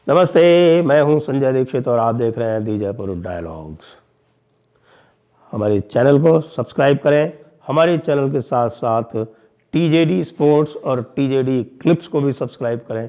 नमस्ते, मैं हूं संजय दीक्षित और आप देख रहे हैं दी जयपुर डायलॉग्स। हमारे चैनल को सब्सक्राइब करें। हमारे चैनल के साथ साथ टीजेडी स्पोर्ट्स और टीजेडी क्लिप्स को भी सब्सक्राइब करें।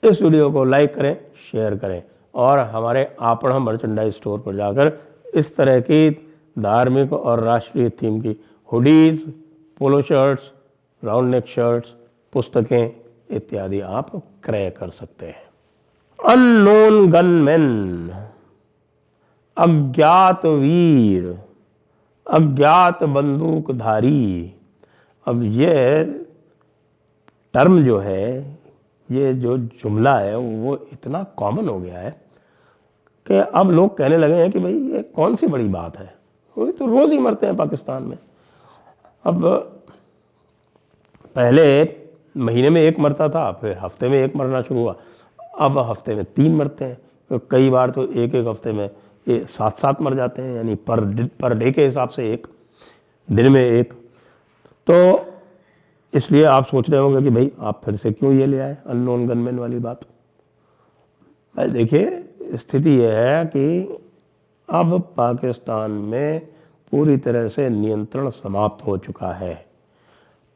इस वीडियो को लाइक करें, शेयर करें और हमारे आपड़ा मर्चेंडाइज स्टोर पर जाकर इस तरह की धार्मिक और राष्ट्रीय थीम की हुडीज, पोलो शर्ट्स, राउंड नेक शर्ट्स, पुस्तकें इत्यादि आप क्रय कर सकते हैं। अननोन गनमैन, अज्ञात वीर, अज्ञात बंदूकधारी। अब ये टर्म जो है, ये जो जुमला है वो इतना कॉमन हो गया है कि अब लोग कहने लगे हैं कि भाई ये कौन सी बड़ी बात है, वो तो रोज़ ही मरते हैं पाकिस्तान में। अब पहले महीने में एक मरता था, फिर हफ्ते में एक मरना शुरू हुआ, अब हफ्ते में 3 मरते हैं। कई बार तो एक हफ्ते में ये 7 मर जाते हैं, यानी पर डे के हिसाब से एक, दिन में एक। तो इसलिए आप सोच रहे होंगे कि भाई आप फिर से क्यों ये ले आए अननोन गनमैन वाली बात। देखिए, स्थिति यह है कि अब पाकिस्तान में पूरी तरह से नियंत्रण समाप्त हो चुका है।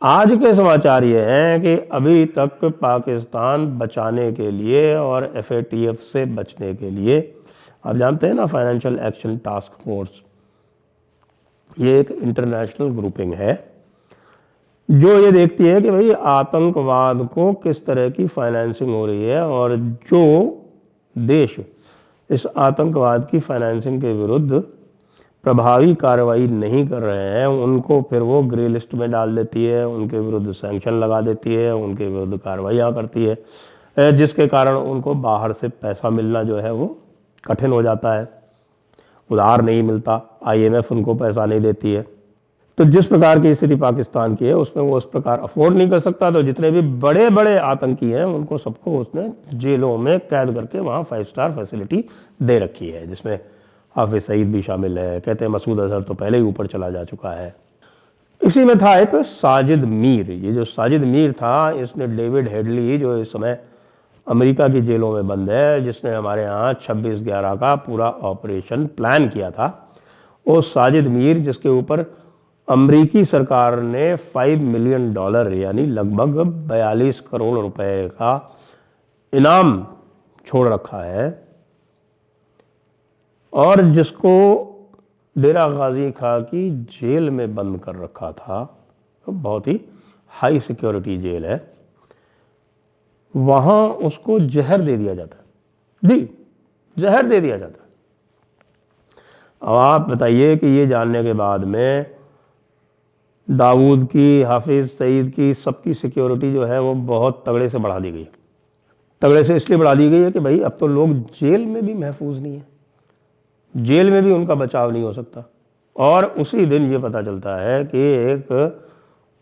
आज के समाचार ये हैं कि अभी तक पाकिस्तान बचाने के लिए और FATF से बचने के लिए, आप जानते हैं ना, फाइनेंशियल एक्शन टास्क फोर्स, ये एक इंटरनेशनल ग्रुपिंग है जो ये देखती है कि भाई आतंकवाद को किस तरह की फाइनेंसिंग हो रही है, और जो देश इस आतंकवाद की फाइनेंसिंग के विरुद्ध प्रभावी कार्रवाई नहीं कर रहे हैं उनको फिर वो ग्रे लिस्ट में डाल देती है, उनके विरुद्ध सैंक्शन लगा देती है, उनके विरुद्ध कार्रवाइयाँ करती है, जिसके कारण उनको बाहर से पैसा मिलना जो है वो कठिन हो जाता है, उधार नहीं मिलता, IMF उनको पैसा नहीं देती है। तो जिस प्रकार की स्थिति पाकिस्तान की है उसमें वो उस प्रकार अफोर्ड नहीं कर सकता। तो जितने भी बड़े बड़े आतंकी हैं उनको सबको उसने जेलों में कैद करके वहाँ 5 स्टार फैसिलिटी दे रखी है, जिसमें हाफिज सईद भी शामिल है। कहते हैं मसूद अजहर तो पहले ही ऊपर चला जा चुका है। इसी में था एक साजिद मीर। ये जो साजिद मीर था, इसने डेविड हेडली, जो इस समय अमेरिका की जेलों में बंद है, जिसने हमारे यहाँ 26/11 का पूरा ऑपरेशन प्लान किया था, वो साजिद मीर, जिसके ऊपर अमेरिकी सरकार ने $5 मिलियन यानी लगभग 42 करोड़ रुपए का इनाम छोड़ रखा है, और जिसको डेरा गाजी खां की जेल में बंद कर रखा था, तो बहुत ही हाई सिक्योरिटी जेल है, वहाँ उसको जहर दे दिया जाता है। जी, जहर दे दिया जाता है। अब आप बताइए कि ये जानने के बाद में दाऊद की, हाफिज सईद की, सबकी सिक्योरिटी जो है वो बहुत तगड़े से बढ़ा दी गई। तगड़े से इसलिए बढ़ा दी गई है कि भाई अब तो लोग जेल में भी महफूज नहीं है, जेल में भी उनका बचाव नहीं हो सकता। और उसी दिन ये पता चलता है कि एक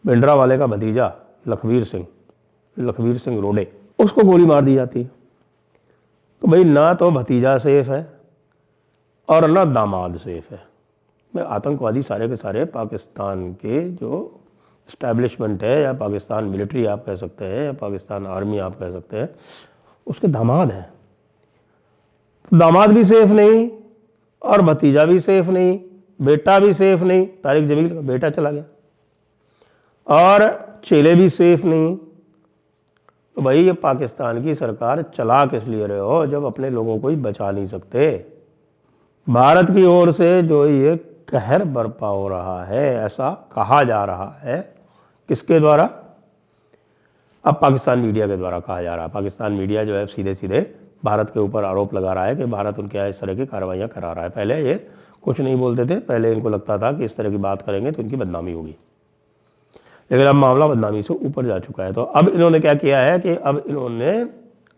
भिंडरावाले का भतीजा लखवीर सिंह रोडे, उसको गोली मार दी जाती है। तो भाई ना तो भतीजा सेफ है और ना दामाद सेफ है। मैं आतंकवादी सारे के सारे पाकिस्तान के जो इस्टेब्लिशमेंट है, या पाकिस्तान मिलिट्री आप कह सकते हैं, या पाकिस्तान आर्मी आप कह सकते हैं, उसके दामाद हैं। दामाद भी सेफ नहीं और भतीजा भी सेफ नहीं, बेटा भी सेफ नहीं, तारिक जमील का बेटा चला गया, और चेले भी सेफ नहीं। तो भाई ये पाकिस्तान की सरकार चला किस लिए रहे हो जब अपने लोगों को ही बचा नहीं सकते। भारत की ओर से जो ये कहर बरपा हो रहा है, ऐसा कहा जा रहा है, किसके द्वारा? अब पाकिस्तान मीडिया के द्वारा कहा जा रहा है। पाकिस्तान मीडिया जो है सीधे सीधे भारत के ऊपर आरोप लगा रहा है कि भारत उनके यहाँ इस तरह की कार्रवाइयाँ करा रहा है। पहले ये कुछ नहीं बोलते थे, पहले इनको लगता था कि इस तरह की बात करेंगे तो इनकी बदनामी होगी, लेकिन अब मामला बदनामी से ऊपर जा चुका है। तो अब इन्होंने क्या किया है कि अब इन्होंने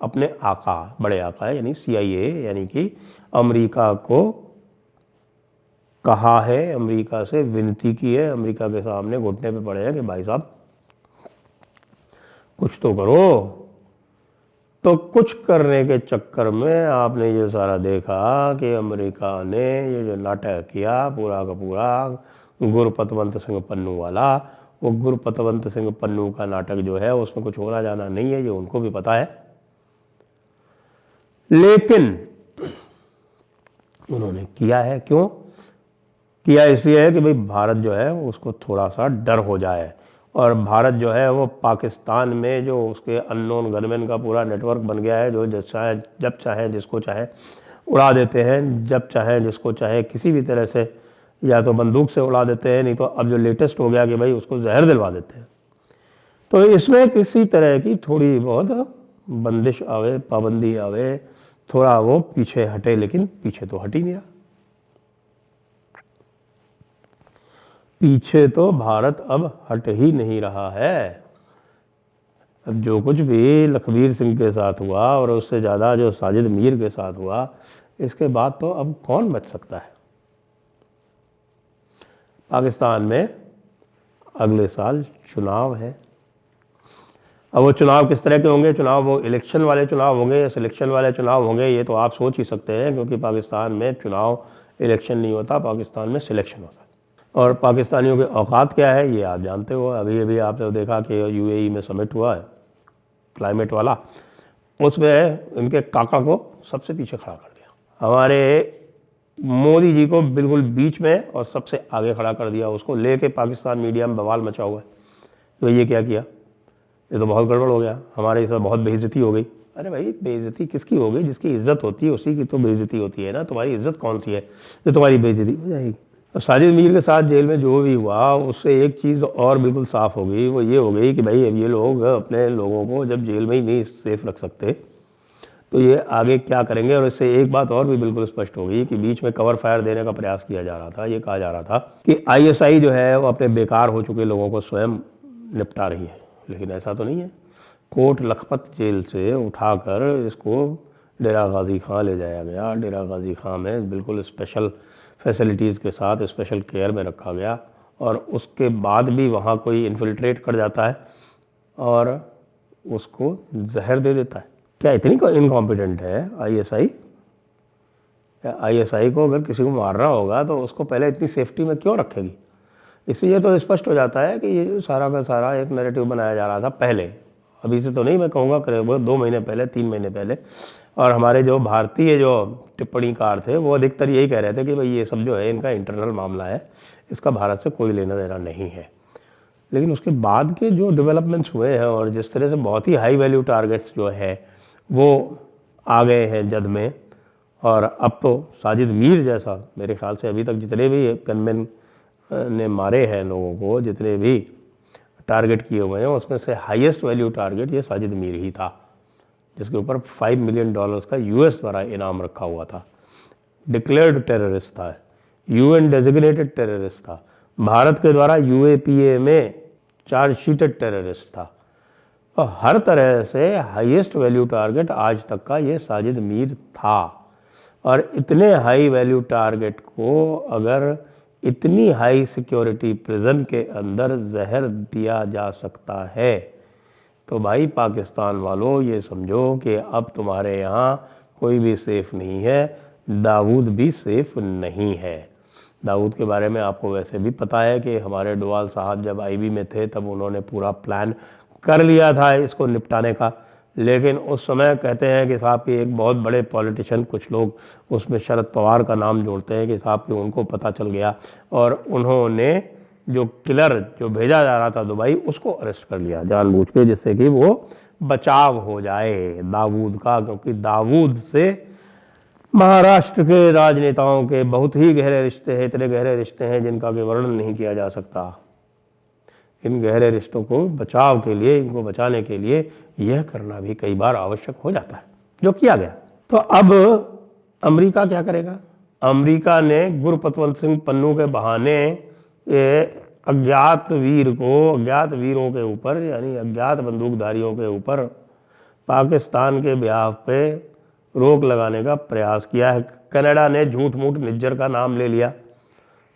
अपने आका, बड़े आका यानी CIA, यानी कि अमेरिका को कहा है, अमेरिका से विनती की है, अमेरिका के सामने घुटने पे पड़े हैं कि भाई साहब कुछ तो करो। तो कुछ करने के चक्कर में आपने ये सारा देखा कि अमेरिका ने ये जो नाटक किया पूरा का पूरा गुरपतवंत सिंह पन्नू वाला, वो गुरपतवंत सिंह पन्नू का नाटक जो है उसमें कुछ होना जाना नहीं है, ये उनको भी पता है। लेकिन उन्होंने किया है, क्यों किया? इसलिए है कि भाई भारत जो है उसको थोड़ा सा डर हो जाए, और भारत जो है वो पाकिस्तान में जो उसके अननोन गनमैन का पूरा नेटवर्क बन गया है, जो जब चाहे जिसको चाहे उड़ा देते हैं, जब चाहे जिसको चाहे किसी भी तरह से या तो बंदूक से उड़ा देते हैं, नहीं तो अब जो लेटेस्ट हो गया कि भाई उसको जहर दिलवा देते हैं। तो इसमें किसी तरह की थोड़ी बहुत बंदिश आवे, पाबंदी आवे, थोड़ा वो पीछे हटे, लेकिन पीछे तो हट ही नहीं रहा। पीछे तो भारत अब हट ही नहीं रहा है। अब जो कुछ भी लखबीर सिंह के साथ हुआ और उससे ज़्यादा जो साजिद मीर के साथ हुआ, इसके बाद तो अब कौन बच सकता है? पाकिस्तान में अगले साल चुनाव है। अब वो चुनाव किस तरह के होंगे? चुनाव वो इलेक्शन वाले चुनाव होंगे या सिलेक्शन वाले चुनाव होंगे, ये तो आप सोच ही सकते हैं, क्योंकि पाकिस्तान में चुनाव इलेक्शन नहीं होता, पाकिस्तान में सिलेक्शन होता है। और पाकिस्तानियों के औकात क्या है ये आप जानते हो। अभी अभी आपने देखा कि यूएई में समिट हुआ है क्लाइमेट वाला, उसमें इनके काका को सबसे पीछे खड़ा कर दिया, हमारे मोदी जी को बिल्कुल बीच में और सबसे आगे खड़ा कर दिया। उसको लेके पाकिस्तान मीडिया में बवाल मचा हुआ है, तो ये क्या किया? ये तो बहुत गड़बड़ हो गया, हमारे इसमें बहुत बेइज्जती हो गई। अरे भाई बेइज्जती किसकी हो गई? जिसकी इज्जत होती है उसी की तो बेइज्जती होती है ना। तुम्हारी इज्जत कौन सी है जो तुम्हारी बेइज्जती हो जाएगी? साजिद मीर के साथ जेल में जो भी हुआ, उससे एक चीज़ और बिल्कुल साफ़ हो गई, वो ये हो गई कि भाई अब ये लोग अपने लोगों को जब जेल में ही नहीं सेफ रख सकते, तो ये आगे क्या करेंगे? और इससे एक बात और भी बिल्कुल स्पष्ट हो गई कि बीच में कवर फायर देने का प्रयास किया जा रहा था। ये कहा जा रहा था कि आईएसआई जो है वो अपने बेकार हो चुके लोगों को स्वयं निपटा रही है, लेकिन ऐसा तो नहीं है। कोट लखपत जेल से उठाकर इसको डेरा गाजी खां ले जाया गया। डेरा गाजी खां में बिल्कुल स्पेशल फैसिलिटीज़ के साथ स्पेशल केयर में रखा गया, और उसके बाद भी वहाँ कोई इन्फिल्ट्रेट कर जाता है और उसको जहर दे देता है। क्या इतनी इनकॉम्पिटेंट है आईएसआई? आईएसआई को अगर किसी को मारना होगा तो उसको पहले इतनी सेफ्टी में क्यों रखेगी? इससे ये तो स्पष्ट हो जाता है कि ये सारा का सारा एक नैरेटिव बनाया जा रहा था पहले, अभी से तो नहीं, मैं कहूँगा करीब 2 महीने पहले, 3 महीने पहले। और हमारे जो भारतीय जो टिप्पणीकार थे वो अधिकतर यही कह रहे थे कि भाई ये सब जो है इनका इंटरनल मामला है, इसका भारत से कोई लेना देना नहीं है। लेकिन उसके बाद के जो डेवलपमेंट्स हुए हैं और जिस तरह से बहुत ही हाई वैल्यू टारगेट्स जो है वो आ गए हैं जद में, और अब तो साजिद मीर जैसा, मेरे ख्याल से अभी तक जितने भी गनमैन ने मारे हैं लोगों को, जितने भी टारगेट किए हुए हैं, उसमें से हाईएस्ट वैल्यू टारगेट ये साजिद मीर ही था, जिसके ऊपर $5 मिलियन का यूएस द्वारा इनाम रखा हुआ था। डिक्लेयर्ड टेररिस्ट था, यूएन डेजिग्नेटेड टेररिस्ट था, भारत के द्वारा यूएपीए में चार्जशीटेड टेररिस्ट था। और हर तरह से हाईएस्ट वैल्यू टारगेट आज तक का ये साजिद मीर था। और इतने हाई वैल्यू टारगेट को अगर इतनी हाई सिक्योरिटी प्रिजन के अंदर जहर दिया जा सकता है, तो भाई पाकिस्तान वालों ये समझो कि अब तुम्हारे यहाँ कोई भी सेफ़ नहीं है, दाऊद भी सेफ़ नहीं है। दाऊद के बारे में आपको वैसे भी पता है कि हमारे डोवाल साहब जब आईबी में थे तब उन्होंने पूरा प्लान कर लिया था इसको निपटाने का, लेकिन उस समय कहते हैं कि साहब कि एक बहुत बड़े पॉलिटिशियन, कुछ लोग उसमें शरद पवार का नाम जोड़ते हैं कि साहब कि उनको पता चल गया और उन्होंने जो किलर जो भेजा जा रहा था दुबई उसको अरेस्ट कर लिया जानबूझ के, जिससे कि वो बचाव हो जाए दाऊद का। क्योंकि दाऊद से महाराष्ट्र के राजनेताओं के बहुत ही गहरे रिश्ते हैं, इतने गहरे रिश्ते हैं जिनका कि वर्णन नहीं किया जा सकता। इन गहरे रिश्तों को बचाव के लिए, इनको बचाने के लिए यह करना भी कई बार आवश्यक हो जाता है, जो किया गया। तो अब अमेरिका क्या करेगा? अमेरिका ने गुरपतवंत सिंह पन्नू के बहाने अज्ञात वीरों के ऊपर, यानी अज्ञात बंदूकधारियों के ऊपर पाकिस्तान के बिहाफ पे रोक लगाने का प्रयास किया है। कनाडा ने झूठ मूठ निज्जर का नाम ले लिया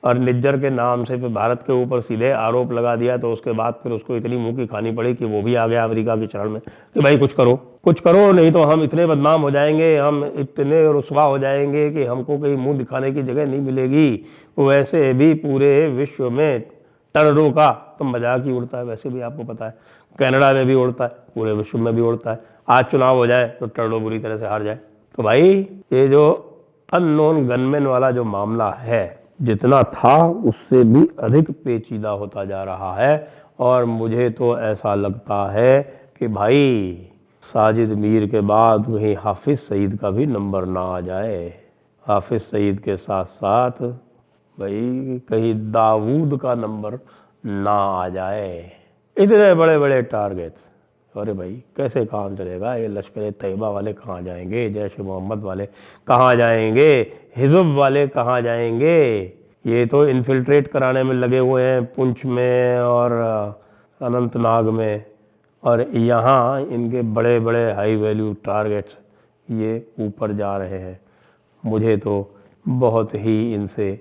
और निज्जर के नाम से फिर भारत के ऊपर सीधे आरोप लगा दिया। तो उसके बाद फिर उसको इतनी मुंह की खानी पड़ी कि वो भी आ गया अमेरिका की शरण में कि भाई कुछ करो, नहीं तो हम इतने बदनाम हो जाएंगे, हम इतने रुसवा हो जाएंगे कि हमको कहीं मुंह दिखाने की जगह नहीं मिलेगी। वैसे भी पूरे विश्व में टर्रों का तो मजाक ही उड़ता है, वैसे भी आपको पता है कनाडा में भी उड़ता है, पूरे विश्व में भी उड़ता है। आज चुनाव हो जाए तो टर्रो बुरी तरह से हार जाए तो भाई ये जो अननोन गनमैन वाला जो मामला है, जितना था उससे भी अधिक पेचीदा होता जा रहा है। और मुझे तो ऐसा लगता है कि भाई साजिद मीर के बाद कहीं हाफिज़ सईद का भी नंबर ना आ जाए, हाफिज़ सईद के साथ साथ भाई कहीं दाऊद का नंबर ना आ जाए। इतने बड़े बड़े टारगेट, अरे भाई कैसे काम चलेगा? ये लश्कर तैयबा वाले कहाँ जाएंगे, जैश मोहम्मद वाले कहाँ जाएंगे, हिज़्ब वाले कहाँ जाएंगे? ये तो इन्फिल्ट्रेट कराने में लगे हुए हैं पुंछ में और अनंतनाग में, और यहाँ इनके बड़े बड़े हाई वैल्यू टारगेट्स ये ऊपर जा रहे हैं। मुझे तो बहुत ही इनसे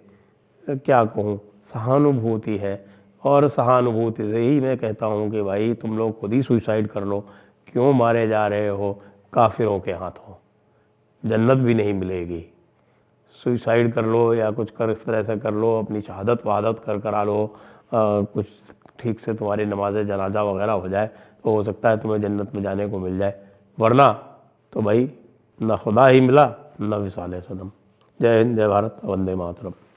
क्या कहूँ सहानुभूति है, और सहानुभूति से ही मैं कहता हूँ कि भाई तुम लोग खुद ही सुसाइड कर लो, क्यों मारे जा रहे हो काफिरों के हाथों? जन्नत भी नहीं मिलेगी। सुसाइड कर लो या कुछ कर इस तरह से कर लो, अपनी शहादत वहादत कर करा लो, कुछ ठीक से तुम्हारी नमाज जनाजा वगैरह हो जाए तो हो सकता है तुम्हें जन्नत में जाने को मिल जाए, वरना तो भाई ना खुदा ही मिला ना विसाल सनम। जय हिंद, जय भारत, वंदे मातरम।